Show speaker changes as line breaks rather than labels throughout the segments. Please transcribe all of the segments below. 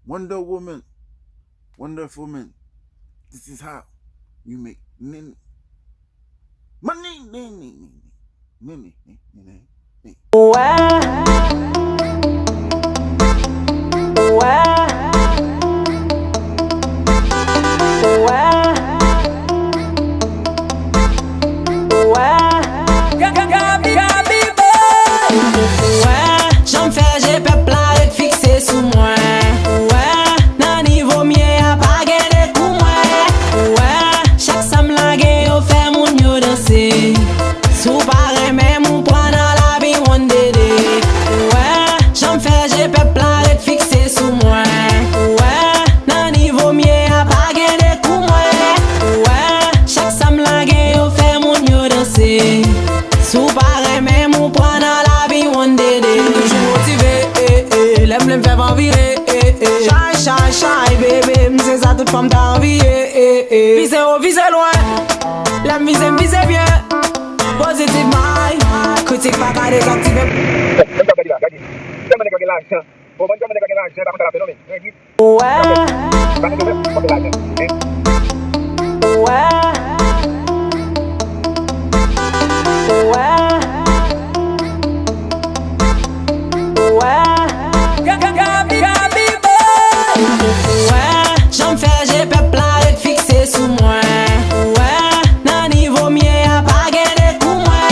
Wonder Woman, wonderful man. This is how you make money.
J'en fais, j'ai peuple à fixé sous moi. Ouais, nan niveau mien y'a pas gagné pour moi. Ouais, chaque sam la gagne, on fait mon yo danser. Sous pareil, même on prend dans la vie, one day. Ouais, j'en fais, j'ai peuple à fixé sous moi. Ouais, nan niveau mien y'a pas gagné pour moi. Ouais, chaque sam la gagne, on fait mon yo danser. Sous pareil, même on prend dans la vie, one day. L'aime fait pas virer, shy, baby, c'est ça toute femme t'as envie, Visez haut, visez loin, l'aime visez bien, positive mind, critique pas qu'à désactiver. J'en fais, j'ai peuple à fixé sous moi. Ouais, nan niveau mien y'a pas gagné pour moi.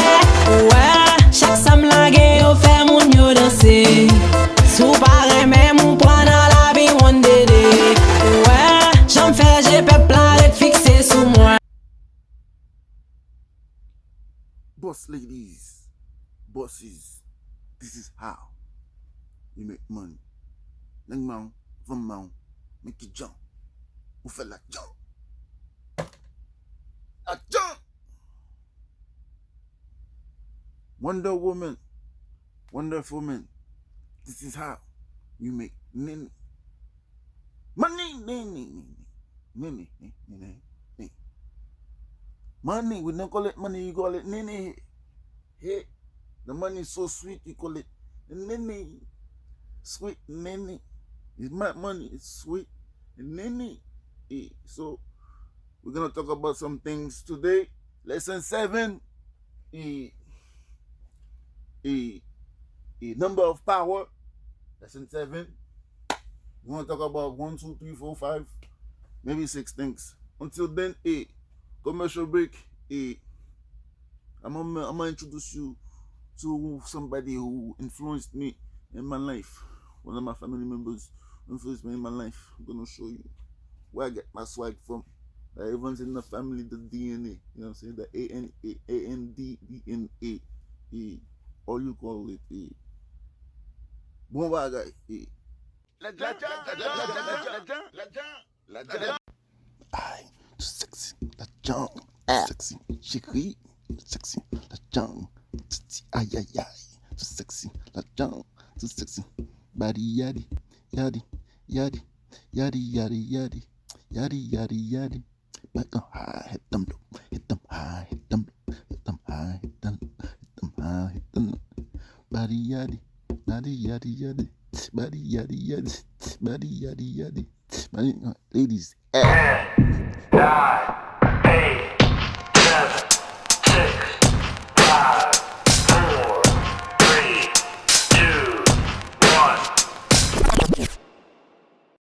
Ouais, chaque sam la gagne, on fait mon yo danser. Sous pareil, même on prend dans la vie, one day. Ouais, j'en fais, j'ai peuple à fixé sous moi.
Boss ladies, bosses, this is how you make money. Nang mount, from mount, make it jump. Who felt like jump? A jump! Wonder Woman, wonderful man. This is how you make money. Money, we don't call it money, you call it nene. Hey, the money is so sweet, you call it nene. Sweet nene. It's my money, it's sweet nene. Hey, so we're gonna talk about some things today. Lesson 7. Number of power. Lesson 7. We want to talk about 1, 2, 3, 4, 5, maybe 6 things. Until then, commercial break. I'm gonna introduce you to somebody who influenced me in my life. One of my family members influenced me in my life. I'm gonna show you where I get my swag from. Everyone's in the family, the DNA. You know what I'm saying? The DNA. Or you call it Bon guy. Aïe, too sexy, la jungle, sexy, chérie, sexy, la jungle, aïe aïe aïe, too sexy, la jungle, too sexy, body yaddy, yaddy, yaddy, yaddy, yaddy, yaddy, yaddy, yaddy, yaddy, back on high, hit them low, hit them high, hit them low, hit them high, hit them low, hit them high, hit them low, body yaddy, yaddy, yaddy, yaddy, body yaddy, yaddy, body yaddy, yaddy, body, ladies,
10, 9, 8